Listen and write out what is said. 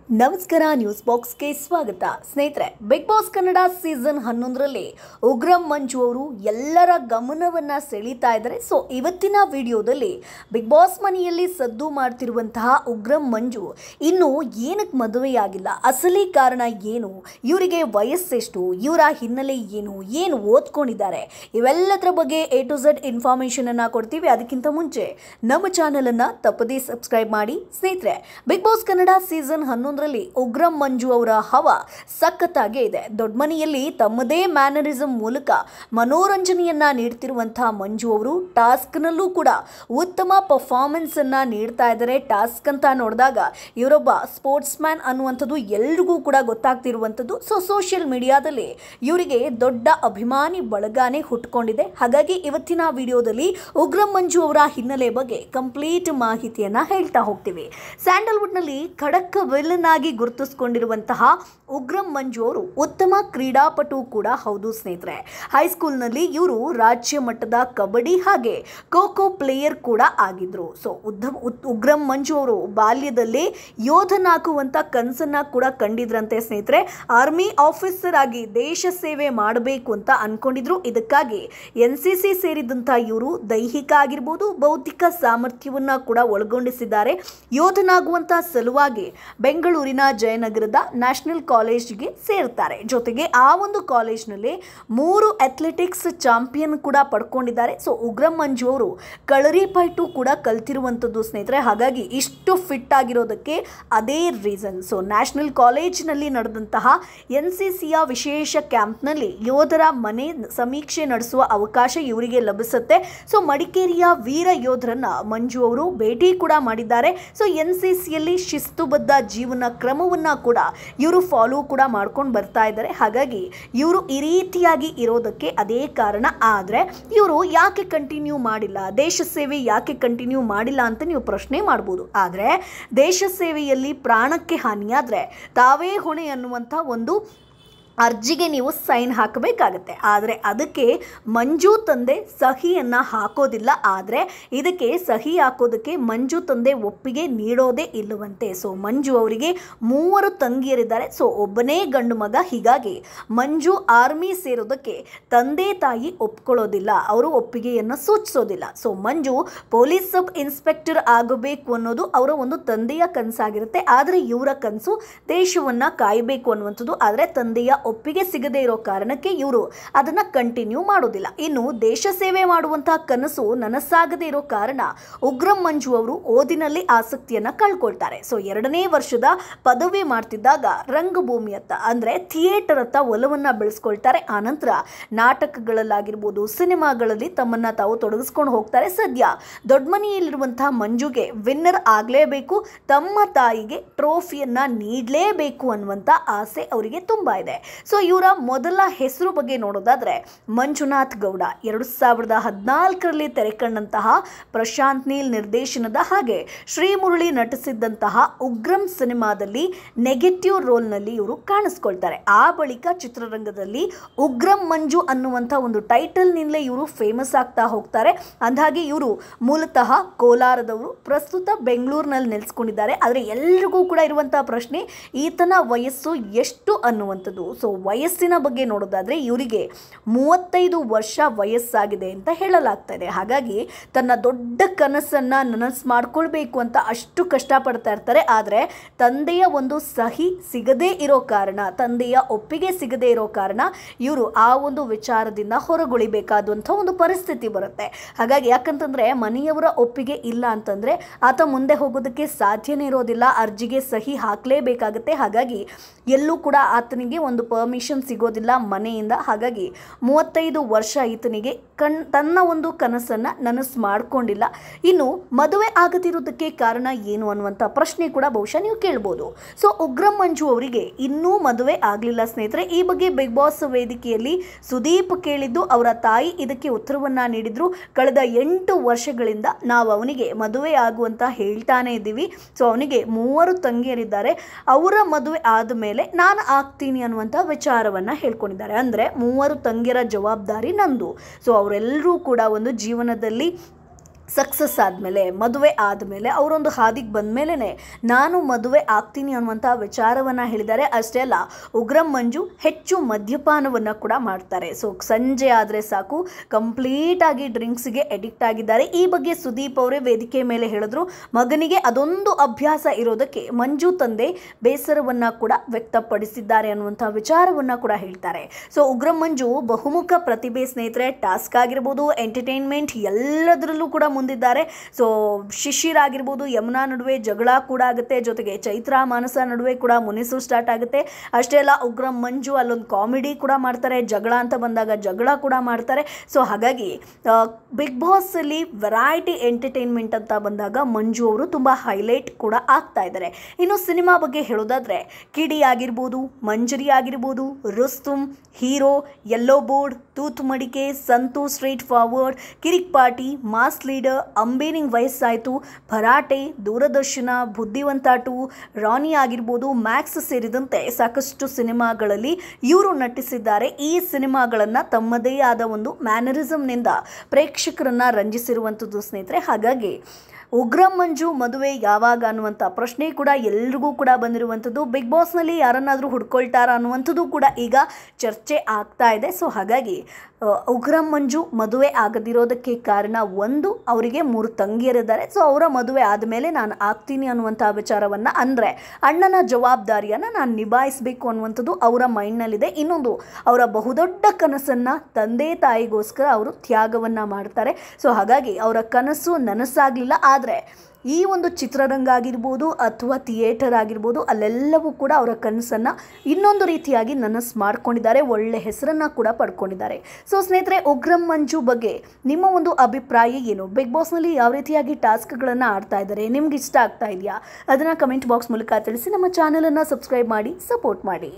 ನಮಸ್ಕಾರ ನ್ಯೂಸ್ ಬಾಕ್ಸ್ಗೆ ಸ್ವಾಗತ ಸ್ನೇಹಿತರೆ. ಬಿಗ್ ಬಾಸ್ ಕನ್ನಡ ಸೀಸನ್ 11ರಲ್ಲಿ ಉಗ್ರಂ ಮಂಜು ಅವರು ಎಲ್ಲರ ಗಮನವನ್ನು ಸೆಳೀತಾ ಇದ್ದಾರೆ. ಸೊ ಇವತ್ತಿನ ವಿಡಿಯೋದಲ್ಲಿ ಬಿಗ್ ಬಾಸ್ ಮನೆಯಲ್ಲಿ ಸದ್ದು ಮಾಡ್ತಿರುವಂತಹ ಉಗ್ರಂ ಮಂಜು ಇನ್ನೂ ಏನಕ್ಕೆ ಮದುವೆಯಾಗಿಲ್ಲ, ಅಸಲಿ ಕಾರಣ ಏನು, ಇವರಿಗೆ ವಯಸ್ಸೆಷ್ಟು, ಇವರ ಹಿನ್ನೆಲೆ ಏನು ಓದ್ಕೊಂಡಿದ್ದಾರೆ, ಇವೆಲ್ಲದರ ಬಗ್ಗೆ A to Z ಇನ್ಫಾರ್ಮೇಷನ್ ಅನ್ನು ಕೊಡ್ತೀವಿ. ಅದಕ್ಕಿಂತ ಮುಂಚೆ ನಮ್ಮ ಚಾನಲನ್ನು ತಪ್ಪದೇ ಸಬ್ಸ್ಕ್ರೈಬ್ ಮಾಡಿ. ಸ್ನೇಹಿತರೆ, big boss Kannada season 11 Ugram Manju ಅವರ ಹವಾ ಸಖತ್ತಾಗೇ ಇದೆ. ದೊಡ್ಡ ಮನೆಯಲ್ಲಿ ತಮ್ಮದೇ ಮ್ಯಾನರಿಸಮ್ ಮೂಲಕ ಮನೋರಂಜನೆಯನ್ನ ನೀಡ್ತಿರುವಂತಹ ಮಂಜು ಅವರು ಟಾಸ್ಕ್ನಲ್ಲೂ ಕೂಡ ಉತ್ತಮ ಪರ್ಫಾರ್ಮೆನ್ಸ್ ಅನ್ನ ನೀಡ್ತಾ ಇದ್ದಾರೆ. ಟಾಸ್ಕ್ ಅಂತ ನೋಡಿದಾಗ ಇವರೊಬ್ಬ ಸ್ಪೋರ್ಟ್ಸ್ ಮ್ಯಾನ್ ಅನ್ನುವಂಥದ್ದು ಎಲ್ರಿಗೂ ಕೂಡ ಗೊತ್ತಾಗ್ತಿರುವಂಥದ್ದು. ಸೊ ಸೋಷಿಯಲ್ ಮೀಡಿಯಾದಲ್ಲಿ ಇವರಿಗೆ ದೊಡ್ಡ ಅಭಿಮಾನಿ ಬಳಗಾನೇ ಹುಟ್ಕೊಂಡಿದೆ. ಹಾಗಾಗಿ ಇವತ್ತಿನ ವಿಡಿಯೋದಲ್ಲಿ ಉಗ್ರಂ ಮಂಜು ಅವರ ಹಿನ್ನೆಲೆ ಬಗ್ಗೆ ಕಂಪ್ಲೀಟ್ ಮಾಹಿತಿಯನ್ನ ಹೇಳ್ತಾ ಹೋಗ್ತೀವಿ. ಸ್ಯಾಂಡಲ್ವುಡ್ನಲ್ಲಿ ಖಡಕ್ ವಿಲನ್ ಆಗಿ ಗುರುತಿಸಿಕೊಂಡಿರುವಂತಹ ಉಗ್ರಂ ಮಂಜು ಅವರು ಉತ್ತಮ ಕ್ರೀಡಾಪಟು ಕೂಡ ಹೌದು ಸ್ನೇಹಿತರೆ. ಹೈಸ್ಕೂಲ್ನಲ್ಲಿ ಇವರು ರಾಜ್ಯ ಮಟ್ಟದ ಕಬಡ್ಡಿ ಹಾಗೆ ಖೋ ಖೋ ಪ್ಲೇಯರ್ ಕೂಡ ಆಗಿದ್ರು. ಸೊ ಉಗ್ರಂ ಮಂಜು ಅವರು ಬಾಲ್ಯದಲ್ಲೇ ಯೋಧನಾಗುವಂತ ಕನಸನ್ನ ಕೂಡ ಕಂಡಿದ್ರಂತೆ ಸ್ನೇಹಿತರೆ. ಆರ್ಮಿ ಆಫೀಸರ್ ಆಗಿ ದೇಶ ಸೇವೆ ಮಾಡಬೇಕು ಅಂತ ಅನ್ಕೊಂಡಿದ್ರು. ಇದಕ್ಕಾಗಿ NCC ಸೇರಿದಂತ ಇವರು ದೈಹಿಕ ಆಗಿರ್ಬೋದು, ಬೌದ್ಧಿಕ ಸಾಮರ್ಥ್ಯವನ್ನ ಕೂಡ ಒಳಗೊಂಡಿಸಿದ್ದಾರೆ. ಯೋಧನಾಗುವಂತ ಸಲುವಾಗಿ ಬೆಂಗಳೂರಿನ ಜಯನಗರದ ನ್ಯಾಷನಲ್ ಕಾಲೇಜ್ಗೆ ಸೇರ್ತಾರೆ. ಜೊತೆಗೆ ಆ ಒಂದು ಕಾಲೇಜ್ನಲ್ಲಿ 3 ಅಥ್ಲೆಟಿಕ್ಸ್ ಚಾಂಪಿಯನ್ ಕೂಡ ಪಡ್ಕೊಂಡಿದ್ದಾರೆ. ಸೊ ಉಗ್ರಂ ಮಂಜು ಅವರು ಕಳರಿಪಯಟು ಕೂಡ ಕಲ್ತಿರುವಂಥದ್ದು ಸ್ನೇಹಿತರೆ. ಹಾಗಾಗಿ ಇಷ್ಟು ಫಿಟ್ ಆಗಿರೋದಕ್ಕೆ ಅದೇ ರೀಸನ್. ಸೊ ನ್ಯಾಷನಲ್ ಕಾಲೇಜ್ನಲ್ಲಿ ನಡೆದಂತಹ NCCಯ ವಿಶೇಷ ಕ್ಯಾಂಪ್ನಲ್ಲಿ ಯೋಧರ ಮನೆ ಸಮೀಕ್ಷೆ ನಡೆಸುವ ಅವಕಾಶ ಇವರಿಗೆ ಲಭಿಸುತ್ತೆ. ಸೊ ಮಡಿಕೇರಿಯ ವೀರ ಯೋಧರನ್ನ ಮಂಜು ಅವರು ಭೇಟಿ ಕೂಡ ಮಾಡಿದ್ದಾರೆ. ಸೊ NCCಯಲ್ಲಿ ಶಿಸ್ತುಬದ್ಧ ಜೀವನ ಕ್ರಮವನ್ನ ಕೂಡ ಇವರು ಫಾಲೋ ಕೂಡ ಮಾಡ್ಕೊಂಡು ಬರ್ತಾ ಇದ್ದಾರೆ. ಹಾಗಾಗಿ ಇವರು ಈ ರೀತಿಯಾಗಿ ಇರೋದಕ್ಕೆ ಅದೇ ಕಾರಣ. ಆದರೆ ಇವರು ಯಾಕೆ ಕಂಟಿನ್ಯೂ ಮಾಡಿಲ್ಲ, ದೇಶ ಸೇವೆ ಯಾಕೆ ಕಂಟಿನ್ಯೂ ಮಾಡಿಲ್ಲ ಅಂತ ನೀವು ಪ್ರಶ್ನೆ ಮಾಡ್ಬೋದು. ಆದರೆ ದೇಶ ಸೇವೆಯಲ್ಲಿ ಪ್ರಾಣಕ್ಕೆ ಹಾನಿಯಾದರೆ ತಾವೇ ಹೊಣೆ ಅನ್ನುವಂಥ ಒಂದು ಅರ್ಜಿಗೆ ನೀವು ಸೈನ್ ಹಾಕಬೇಕಾಗತ್ತೆ. ಆದರೆ ಅದಕ್ಕೆ ಮಂಜು ತಂದೆ ಸಹಿಯನ್ನು ಹಾಕೋದಿಲ್ಲ. ಆದರೆ ಇದಕ್ಕೆ ಸಹಿ ಹಾಕೋದಕ್ಕೆ ಮಂಜು ತಂದೆ ಒಪ್ಪಿಗೆ ನೀಡೋದೇ ಇಲ್ಲವಂತೆ. ಸೊ ಮಂಜು ಅವರಿಗೆ 3 ತಂಗಿಯರಿದ್ದಾರೆ. ಸೊ ಒಬ್ಬನೇ ಗಂಡು ಮಗ. ಹೀಗಾಗಿ ಮಂಜು ಆರ್ಮಿ ಸೇರೋದಕ್ಕೆ ತಂದೆ ತಾಯಿ ಒಪ್ಕೊಳ್ಳೋದಿಲ್ಲ, ಅವರು ಒಪ್ಪಿಗೆಯನ್ನು ಸೂಚಿಸೋದಿಲ್ಲ. ಸೊ ಮಂಜು ಪೊಲೀಸ್ ಸಬ್ ಇನ್ಸ್ಪೆಕ್ಟರ್ ಆಗಬೇಕು ಅನ್ನೋದು ಅವರ ಒಂದು ತಂದೆಯ ಕನಸಾಗಿರುತ್ತೆ. ಆದರೆ ಇವರ ಕನಸು ದೇಶವನ್ನು ಕಾಯಬೇಕು ಅನ್ನುವಂಥದ್ದು. ಆದರೆ ತಂದೆಯ ಒಪ್ಪಿಗೆ ಸಿಗದೇ ಇರೋ ಕಾರಣಕ್ಕೆ ಇವರು ಅದನ್ನ ಕಂಟಿನ್ಯೂ ಮಾಡೋದಿಲ್ಲ. ಇನ್ನು ದೇಶ ಸೇವೆ ಮಾಡುವಂತಹ ಕನಸು ನನಸಾಗದೇ ಇರೋ ಕಾರಣ ಉಗ್ರಂ ಮಂಜು ಅವರು ಓದಿನಲ್ಲಿ ಆಸಕ್ತಿಯನ್ನ ಕಳ್ಕೊಳ್ತಾರೆ. ಸೊ 2ನೇ ವರ್ಷದ ಪದವಿ ಮಾಡ್ತಿದ್ದಾಗ ರಂಗಭೂಮಿಯತ್ತ ಅಂದ್ರೆ ಥಿಯೇಟರ್ ಅತ್ತ ಒಲವನ್ನ ಬೆಳೆಸ್ಕೊಳ್ತಾರೆ. ಆನಂತರ ನಾಟಕಗಳಲ್ಲಾಗಿರ್ಬೋದು, ಸಿನಿಮಾಗಳಲ್ಲಿ ತಮ್ಮನ್ನ ತಾವು ತೊಡಗಿಸ್ಕೊಂಡು ಹೋಗ್ತಾರೆ. ಸದ್ಯ ದೊಡ್ಡ ಮನೆಯಲ್ಲಿರುವಂತಹ ಮಂಜುಗೆ ವಿನ್ನರ್ ಆಗಲೇಬೇಕು, ತಮ್ಮ ತಾಯಿಗೆ ಟ್ರೋಫಿಯನ್ನ ನೀಡಲೇಬೇಕು ಅನ್ನುವಂಥ ಆಸೆ ಅವರಿಗೆ ತುಂಬಾ ಇದೆ. ಸೊ ಇವರ ಮೊದಲ ಹೆಸರು ಬಗ್ಗೆ ನೋಡೋದಾದ್ರೆ ಮಂಜುನಾಥ್ ಗೌಡ. 2014ರಲ್ಲಿ ತೆರೆ ಕಂಡಂತಹ ಪ್ರಶಾಂತ್ ನೀಲ್ ನಿರ್ದೇಶನದ ಹಾಗೆ ಶ್ರೀಮುರಳಿ ನಟಿಸಿದ್ದಂತಹ ಉಗ್ರಂ ಸಿನಿಮಾದಲ್ಲಿ ನೆಗೆಟಿವ್ ರೋಲ್ನಲ್ಲಿ ಇವರು ಕಾಣಿಸ್ಕೊಳ್ತಾರೆ. ಆ ಬಳಿಕ ಚಿತ್ರರಂಗದಲ್ಲಿ ಉಗ್ರಂ ಮಂಜು ಅನ್ನುವಂಥ ಒಂದು ಟೈಟಲ್ನಿಂದಲೇ ಇವರು ಫೇಮಸ್ ಆಗ್ತಾ ಹೋಗ್ತಾರೆ. ಅಂದಾಗೆ ಇವರು ಮೂಲತಃ ಕೋಲಾರದವರು, ಪ್ರಸ್ತುತ ಬೆಂಗಳೂರಿನಲ್ಲಿ ನೆಲೆಸ್ಕೊಂಡಿದ್ದಾರೆ. ಆದರೆ ಎಲ್ರಿಗೂ ಕೂಡ ಇರುವಂತಹ ಪ್ರಶ್ನೆ, ಈತನ ವಯಸ್ಸು ಎಷ್ಟು ಅನ್ನುವಂಥದ್ದು. ಸೊ ವಯಸ್ಸಿನ ಬಗ್ಗೆ ನೋಡೋದಾದ್ರೆ ಇವರಿಗೆ 35 ವರ್ಷ ವಯಸ್ಸಾಗಿದೆ ಅಂತ ಹೇಳಲಾಗ್ತಾ ಇದೆ. ಹಾಗಾಗಿ ತನ್ನ ದೊಡ್ಡ ಕನಸನ್ನ ನನಸು ಮಾಡ್ಕೊಳ್ಬೇಕು ಅಂತ ಅಷ್ಟು ಕಷ್ಟಪಡ್ತಾ ಇರ್ತಾರೆ. ಆದರೆ ತಂದೆಯ ಒಂದು ಸಹಿ ಸಿಗದೇ ಇರೋ ಕಾರಣ, ತಂದೆಯ ಒಪ್ಪಿಗೆ ಸಿಗದೇ ಇರೋ ಕಾರಣ ಇವರು ಆ ಒಂದು ವಿಚಾರದಿಂದ ಹೊರಗುಳಿಬೇಕಾದಂಥ ಒಂದು ಪರಿಸ್ಥಿತಿ ಬರುತ್ತೆ. ಹಾಗಾಗಿ ಯಾಕಂತಂದ್ರೆ ಮನೆಯವರ ಒಪ್ಪಿಗೆ ಇಲ್ಲ ಅಂತಂದ್ರೆ ಆತ ಮುಂದೆ ಹೋಗೋದಕ್ಕೆ ಸಾಧ್ಯನೇ ಇರೋದಿಲ್ಲ, ಅರ್ಜಿಗೆ ಸಹಿ ಹಾಕಲೇಬೇಕಾಗುತ್ತೆ. ಹಾಗಾಗಿ ಎಲ್ಲೂ ಕೂಡ ಆತನಿಗೆ ಒಂದು ಪರ್ಮಿಷನ್ ಸಿಗೋದಿಲ್ಲ ಮನೆಯಿಂದ. ಹಾಗಾಗಿ 35 ವರ್ಷ ಈತನಿಗೆ ತನ್ನ ಒಂದು ಕನಸನ್ನ ನನಸು ಮಾಡ್ಕೊಂಡಿಲ್ಲ. ಇನ್ನು ಮದುವೆ ಆಗದಿರೋದಕ್ಕೆ ಕಾರಣ ಏನು ಅನ್ನುವಂಥ ಪ್ರಶ್ನೆ ಕೂಡ ಬಹುಶಃ ನೀವು ಕೇಳ್ಬೋದು. ಸೊ ಉಗ್ರಂ ಮಂಜು ಅವರಿಗೆ ಇನ್ನೂ ಮದುವೆ ಆಗಲಿಲ್ಲ ಸ್ನೇಹಿತರೆ. ಈ ಬಗ್ಗೆ ಬಿಗ್ ಬಾಸ್ ವೇದಿಕೆಯಲ್ಲಿ ಸುದೀಪ್ ಕೇಳಿದ್ದು ಅವರ ತಾಯಿ ಇದಕ್ಕೆ ಉತ್ತರವನ್ನ ನೀಡಿದ್ರು. ಕಳೆದ 8 ವರ್ಷಗಳಿಂದ ನಾವು ಅವನಿಗೆ ಮದುವೆ ಆಗುವಂತ ಹೇಳ್ತಾನೆ ಇದ್ದೀವಿ. ಸೊ ಅವನಿಗೆ 3 ತಂಗಿಯರಿದ್ದಾರೆ. ಅವರ ಮದುವೆ ಆದಮೇಲೆ ನಾನು ಆಗ್ತೀನಿ ಅನ್ನುವಂಥ ವಿಚಾರವನ್ನ ಹೇಳ್ಕೊಂಡಿದ್ದಾರೆ. ಅಂದರೆ 3 ತಂಗಿಯರ ಜವಾಬ್ದಾರಿ ನಂದು. ಸೊ ಅವರೆಲ್ಲರೂ ಕೂಡ ಒಂದು ಜೀವನದಲ್ಲಿ ಸಕ್ಸಸ್ ಆದಮೇಲೆ, ಮದುವೆ ಆದಮೇಲೆ, ಅವರೊಂದು ಹಾದಿಗೆ ಬಂದಮೇಲೆ ನಾನು ಮದುವೆ ಆಗ್ತೀನಿ ಅನ್ನುವಂಥ ವಿಚಾರವನ್ನು ಹೇಳಿದ್ದಾರೆ. ಅಷ್ಟೇ ಅಲ್ಲ, ಉಗ್ರಂ ಮಂಜು ಹೆಚ್ಚು ಮದ್ಯಪಾನವನ್ನು ಕೂಡ ಮಾಡ್ತಾರೆ. ಸೊ ಸಂಜೆ ಆದರೆ ಸಾಕು ಕಂಪ್ಲೀಟಾಗಿ ಡ್ರಿಂಕ್ಸ್ಗೆ ಎಡಿಕ್ಟ್ ಆಗಿದ್ದಾರೆ. ಈ ಬಗ್ಗೆ ಸುದೀಪ್ ಅವರೇ ವೇದಿಕೆ ಮೇಲೆ ಹೇಳಿದ್ರು. ಮಗನಿಗೆ ಅದೊಂದು ಅಭ್ಯಾಸ ಇರೋದಕ್ಕೆ ಮಂಜು ತಂದೆ ಬೇಸರವನ್ನು ಕೂಡ ವ್ಯಕ್ತಪಡಿಸಿದ್ದಾರೆ ಅನ್ನುವಂಥ ವಿಚಾರವನ್ನು ಕೂಡ ಹೇಳ್ತಾರೆ. ಸೊ ಉಗ್ರಂ ಮಂಜು ಬಹುಮುಖ ಪ್ರತಿಭೆ ಸ್ನೇಹಿತರೆ. ಟಾಸ್ಕ್ ಆಗಿರ್ಬೋದು, ಎಂಟರ್ಟೈನ್ಮೆಂಟ್ ಎಲ್ಲದರಲ್ಲೂ ಕೂಡ ಮುಂದಿದ್ದಾರೆ. ಸೊ ಶಿಶಿರ್ ಆಗಿರ್ಬೋದು, ಯಮುನಾ ನಡುವೆ ಜಗಳ ಕೂಡ ಆಗುತ್ತೆ, ಜೊತೆಗೆ ಚೈತ್ರ ಮಾನಸ ನಡುವೆ ಕೂಡ ಮುನಿಸು ಸ್ಟಾರ್ಟ್ ಆಗುತ್ತೆ. ಅಷ್ಟೇ ಅಲ್ಲ, ಉಗ್ರಂ ಮಂಜು ಅಲ್ಲೊಂದು ಕಾಮಿಡಿ ಕೂಡ ಮಾಡ್ತಾರೆ, ಜಗಳ ಅಂತ ಬಂದಾಗ ಜಗಳ ಕೂಡ ಮಾಡ್ತಾರೆ. ಸೊ ಹಾಗಾಗಿ ಬಿಗ್ ಬಾಸ್ ಅಲ್ಲಿ ವೆರೈಟಿ ಎಂಟರ್ಟೈನ್ಮೆಂಟ್ ಅಂತ ಬಂದಾಗ ಮಂಜು ಅವರು ತುಂಬ ಹೈಲೈಟ್ ಕೂಡ ಆಗ್ತಾ ಇದ್ದಾರೆ. ಇನ್ನು ಸಿನಿಮಾ ಬಗ್ಗೆ ಹೇಳೋದಾದ್ರೆ ಕಿಡಿ ಆಗಿರ್ಬೋದು, ಮಂಜರಿ ಆಗಿರ್ಬೋದು, ರುಸ್ತುಮ್, ಹೀರೋ, ಯೆಲ್ಲೋ ಬೋರ್ಡ್, ತೂತ್ ಮಡಿಕೆ, ಸಂತು ಸ್ಟ್ರೀಟ್ ಫಾರ್ವರ್ಡ್, ಕಿರಿಕ್ ಪಾರ್ಟಿ, ಮಾಸ್ ಲೀಡರ್, ಅಂಬೇನಿಂಗ್ ವಯಸ್ಸಾಯಿತು, ಭರಾಟೆ, ದೂರದರ್ಶನ, ಬುದ್ಧಿವಂತ 2, ರಾನಿ ಆಗಿರ್ಬೋದು, ಮ್ಯಾಕ್ಸ್ ಸೇರಿದಂತೆ ಸಾಕಷ್ಟು ಸಿನಿಮಾಗಳಲ್ಲಿ ಇವರು ನಟಿಸಿದ್ದಾರೆ. ಈ ಸಿನಿಮಾಗಳನ್ನು ತಮ್ಮದೇ ಆದ ಒಂದು ಮ್ಯಾನರಿಸಮ್ನಿಂದ ಪ್ರೇಕ್ಷಕರನ್ನು ರಂಜಿಸಿರುವಂಥದ್ದು ಸ್ನೇಹಿತರೆ. ಹಾಗಾಗಿ ಉಗ್ರಂ ಮಂಜು ಮದುವೆ ಯಾವಾಗ ಅನ್ನುವಂಥ ಪ್ರಶ್ನೆ ಕೂಡ ಎಲ್ರಿಗೂ ಕೂಡ ಬಂದಿರುವಂಥದ್ದು. ಬಿಗ್ ಬಾಸ್ನಲ್ಲಿ ಯಾರನ್ನಾದರೂ ಹುಡ್ಕೊಳ್ತಾರಾ ಅನ್ನುವಂಥದ್ದು ಕೂಡ ಈಗ ಚರ್ಚೆ ಆಗ್ತಾ ಇದೆ. ಸೊ ಹಾಗಾಗಿ ಉಗ್ರಂ ಮಂಜು ಮದುವೆ ಆಗದಿರೋದಕ್ಕೆ ಕಾರಣ ಒಂದು, ಅವರಿಗೆ 3 ತಂಗಿಯರಿದ್ದಾರೆ. ಸೊ ಅವರ ಮದುವೆ ಆದಮೇಲೆ ನಾನು ಆಗ್ತೀನಿ ಅನ್ನುವಂಥ ವಿಚಾರವನ್ನು, ಅಂದರೆ ಅಣ್ಣನ ಜವಾಬ್ದಾರಿಯನ್ನು ನಾನು ನಿಭಾಯಿಸಬೇಕು ಅನ್ನುವಂಥದ್ದು ಅವರ ಮೈಂಡ್ನಲ್ಲಿದೆ. ಇನ್ನೊಂದು, ಅವರ ಬಹುದೊಡ್ಡ ಕನಸನ್ನು ತಂದೆ ತಾಯಿಗೋಸ್ಕರ ಅವರು ತ್ಯಾಗವನ್ನು ಮಾಡ್ತಾರೆ. ಸೊ ಹಾಗಾಗಿ ಅವರ ಕನಸು ನನಸಾಗಲಿಲ್ಲ. ಆದರೆ ಈ ಒಂದು ಚಿತ್ರರಂಗ ಆಗಿರ್ಬೋದು ಅಥವಾ ಥಿಯೇಟರ್ ಆಗಿರ್ಬೋದು, ಅಲ್ಲೆಲ್ಲವೂ ಕೂಡ ಅವರ ಕನಸನ್ನು ಇನ್ನೊಂದು ರೀತಿಯಾಗಿ ನನಸು ಮಾಡ್ಕೊಂಡಿದ್ದಾರೆ, ಒಳ್ಳೆ ಹೆಸರನ್ನು ಕೂಡ ಪಡ್ಕೊಂಡಿದ್ದಾರೆ. ಸೊ ಸ್ನೇಹಿತರೆ, ಉಗ್ರಂ ಮಂಜು ಬಗ್ಗೆ ನಿಮ್ಮ ಒಂದು ಅಭಿಪ್ರಾಯ ಏನು? ಬಿಗ್ ಬಾಸ್ನಲ್ಲಿ ಯಾವ ರೀತಿಯಾಗಿ ಟಾಸ್ಕ್ಗಳನ್ನು ಆಡ್ತಾ ಇದ್ದಾರೆ, ನಿಮ್ಗೆ ಇಷ್ಟ ಆಗ್ತಾ ಇದೆಯಾ? ಅದನ್ನು ಕಮೆಂಟ್ ಬಾಕ್ಸ್ ಮೂಲಕ ತಿಳಿಸಿ. ನಮ್ಮ ಚಾನಲನ್ನು ಸಬ್ಸ್ಕ್ರೈಬ್ ಮಾಡಿ, ಸಪೋರ್ಟ್ ಮಾಡಿ.